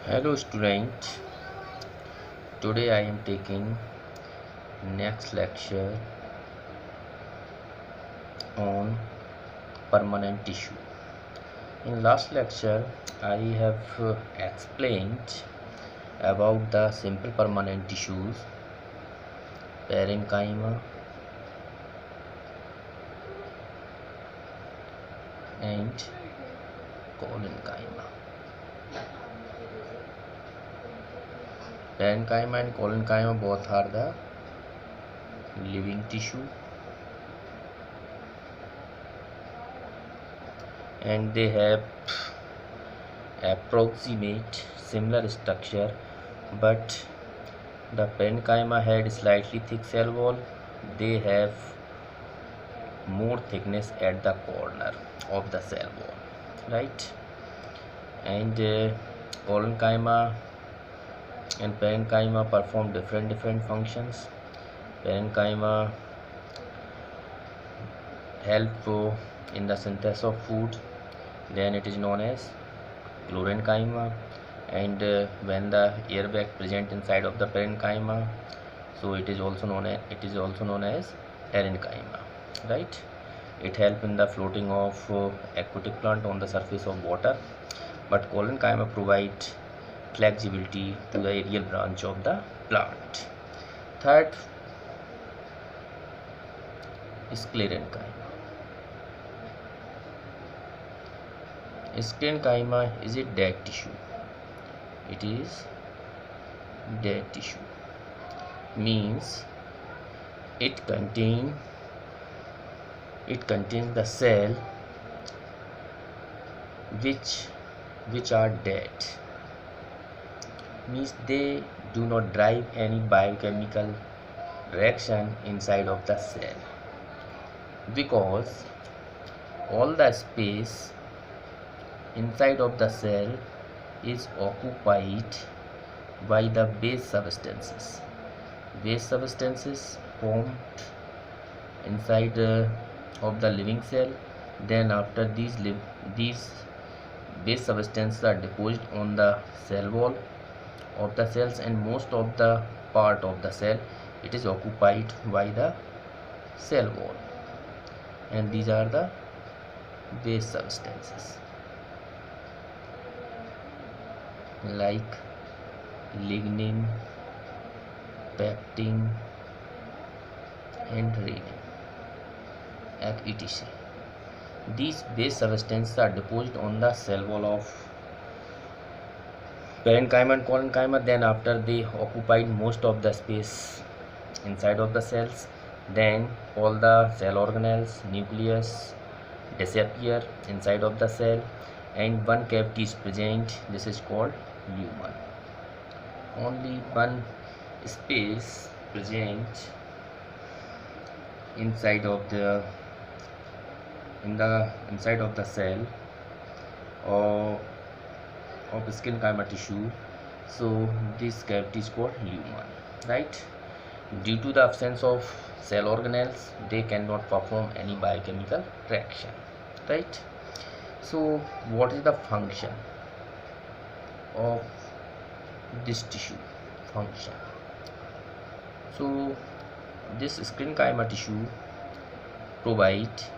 Hello student, today I am taking next lecture on permanent tissue. In last lecture I have explained about the simple permanent tissues, parenchyma and collenchyma. Parenchyma and collenchyma both are the living tissue and they have approximate similar structure, but the parenchyma had slightly thick cell wall. They have more thickness at the corner of the cell wall, right? And collenchyma and parenchyma perform different functions. Parenchyma help in the synthesis of food, then it is known as chlorenchyma. And when the air bag present inside of the parenchyma, so it is also known as parenchyma, right? It help in the floating of aquatic plant on the surface of water, but collenchyma provide flexibility to the aerial branch of the plant. Third, sclerenchyma. Sclerenchyma is a dead tissue. It is dead tissue, means it contains the cell which are dead, means they do not drive any biochemical reaction inside of the cell, because all the space inside of the cell is occupied by the base substances. Base substances formed inside of the living cell. Then after these base substances are deposited on the cell wall of the cells, and most of the part of the cell it is occupied by the cell wall, and these are the base substances like lignin, pectin and renin, etc. These base substances are deposited on the cell wall of parenchyma and collenchyma. Then after they occupied most of the space inside of the cells, then all the cell organelles, nucleus disappear inside of the cell, and one cavity is present. This is called lumen. Only one space present inside of the inside of the cell or of sclerenchyma tissue, so this cavity is called lumen, right? Due to the absence of cell organelles, they cannot perform any biochemical reaction, right? So what is the function of this tissue? Function. So this sclerenchyma tissue provides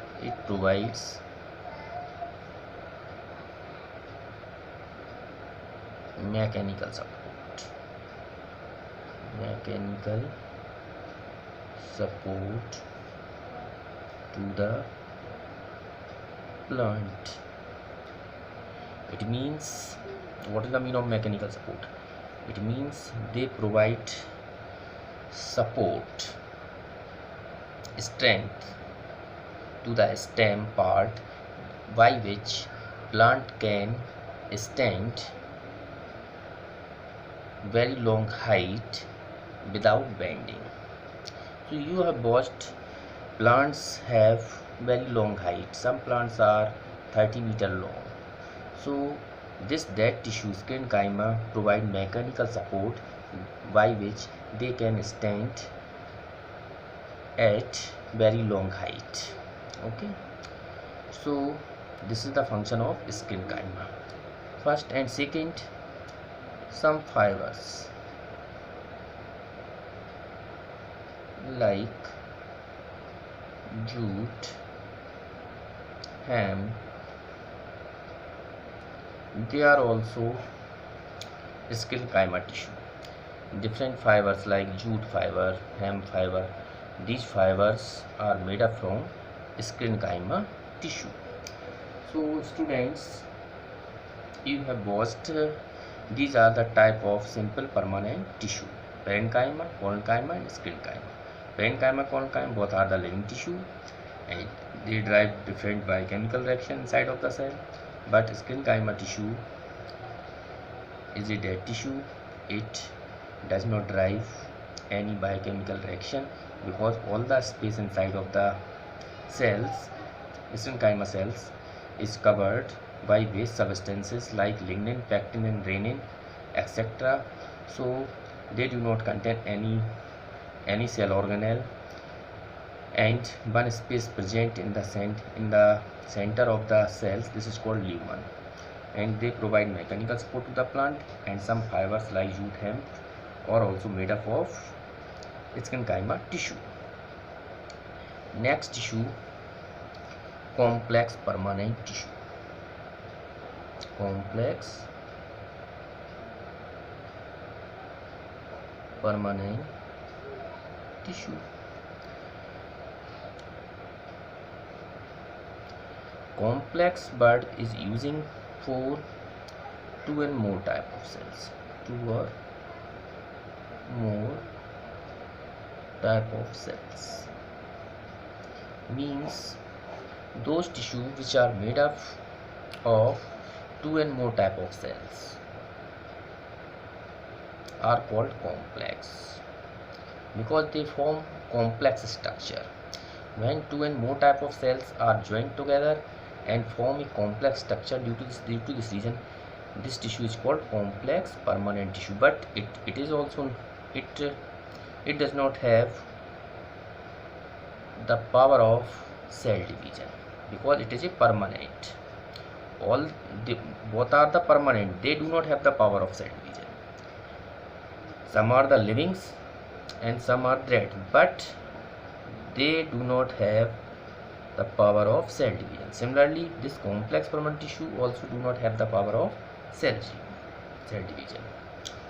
mechanical support to the plant. It means, what is the meaning of mechanical support? It means they provide support, strength to the stem part, by which plant can stand very long height without bending. So you have watched plants have very long height. Some plants are 30-meter long. So this dead tissue sclerenchyma provide mechanical support by which they can stand at very long height. Okay, so this is the function of sclerenchyma. First and second, some fibers like jute, hemp. They are also sclerenchyma tissue. Different fibers like jute fiber, hemp fiber, these fibers are made up from sclerenchyma tissue. So students, you have watched these are the type of simple permanent tissue: parenchyma, collenchyma and sclerenchyma. Parenchyma, collenchyma both are the living tissue and they drive different biochemical reaction inside of the cell, but sclerenchyma tissue is a dead tissue. It does not drive any biochemical reaction because all the space inside of the cells, sclerenchyma cells, is covered by waste substances like lignin, pectin and renin, etc. So they do not contain any cell organelle, and one space present in the center of the cells, this is called lumen, and they provide mechanical support to the plant. And some fibers like jute, hemp are also made up of sclerenchyma tissue. Next tissue, complex permanent tissue. Complex permanent tissue. Complex bud is using for two and more type of cells. Two or more type of cells means those tissue which are made up of two and more type of cells are called complex because they form complex structure. When two and more type of cells are joined together and form a complex structure, due to this reason, this tissue is called complex permanent tissue. But it is also it does not have the power of cell division because it is a permanent. Both are the permanent, they do not have the power of cell division. Some are the livings and some are dead, but they do not have the power of cell division. Similarly, this complex permanent tissue also do not have the power of cell division,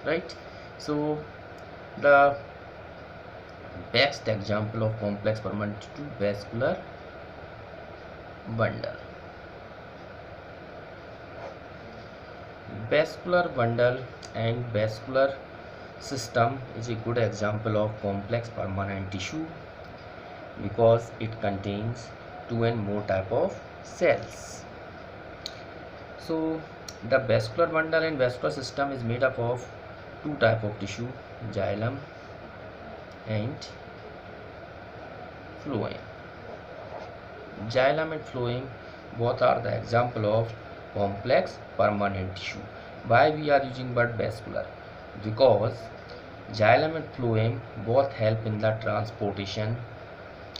right? So the best example of complex permanent tissue, vascular bundle. Vascular bundle and vascular system is a good example of complex permanent tissue because it contains two and more type of cells. So the vascular bundle and vascular system is made up of two type of tissue, xylem and phloem. Xylem and phloem both are the example of complex permanent tissue. Why we are using word vascular? Because xylem and phloem both help in the transportation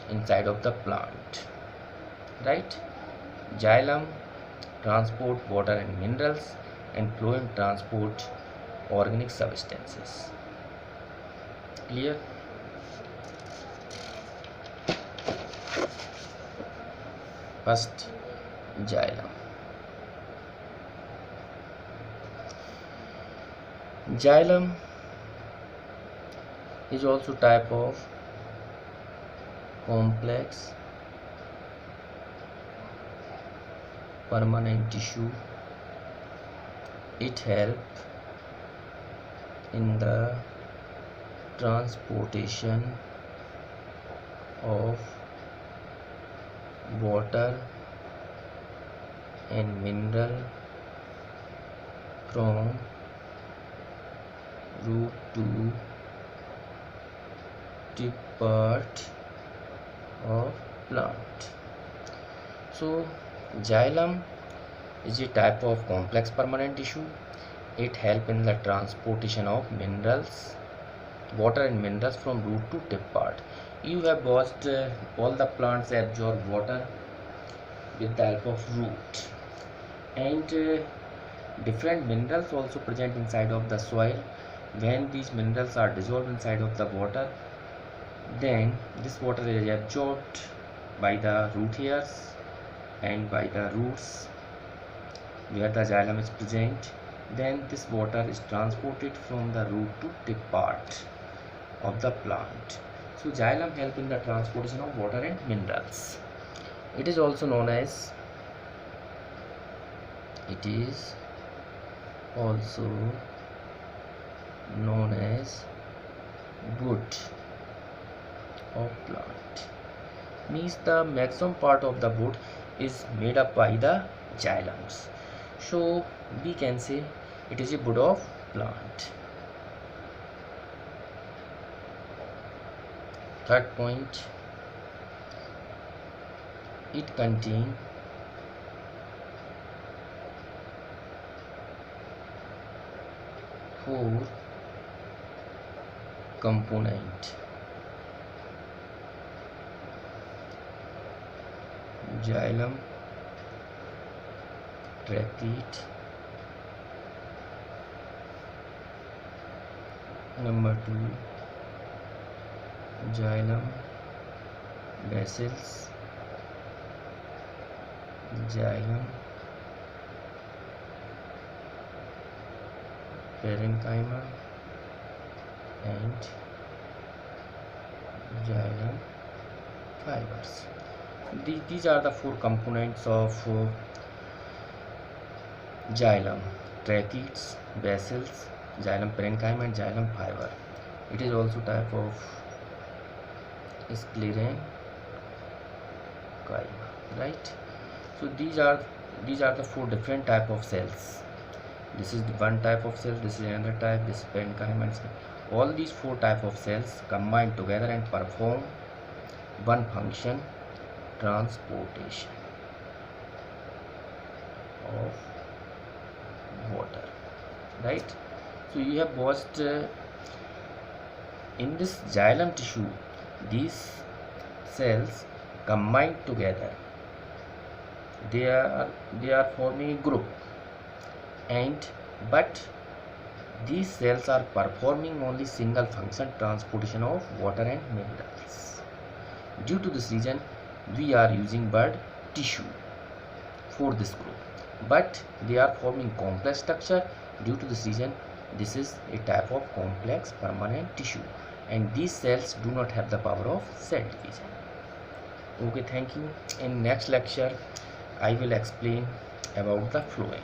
inside of the plant, right? Xylem transport water and minerals and phloem transport organic substances. Clear? First, xylem. Xylem is also type of complex permanent tissue. It helps in the transportation of water and mineral from root to tip part of plant. So xylem is a type of complex permanent tissue. It helps in the transportation of minerals, water and minerals from root to tip part. You have watched all the plants absorb water with the help of root, and Different minerals also present inside of the soil. When these minerals are dissolved inside of the water, then this water is absorbed by the root hairs and by the roots where the xylem is present. Then this water is transported from the root to tip part of the plant. So xylem help in the transportation of water and minerals. It is also known as wood of plant. Means the maximum part of the wood is made up by the xylems. So we can say it is a wood of plant. Third point, it contains four components: xylem, trachyte, number 2 xylem bacillus, xylem parenchyma, and xylem fibers. These are the four components of xylem: trachytes, bacills, xylem parenchyma, and xylem fiber. It is also type of sclerenchyma, right? So these are the four different type of cells. This is one type of cell, this is another type, this is parenchyma. All these four type of cells combine together and perform one function: transportation of water, right? So you have watched in this xylem tissue, these cells combine together, they are forming a group, and but these cells are performing only single function: transportation of water and minerals. Due to this reason, we are using word tissue for this group, but they are forming complex structure. Due to this reason, this is a type of complex permanent tissue, and these cells do not have the power of cell division. Okay, thank you. In next lecture I will explain about the phloem.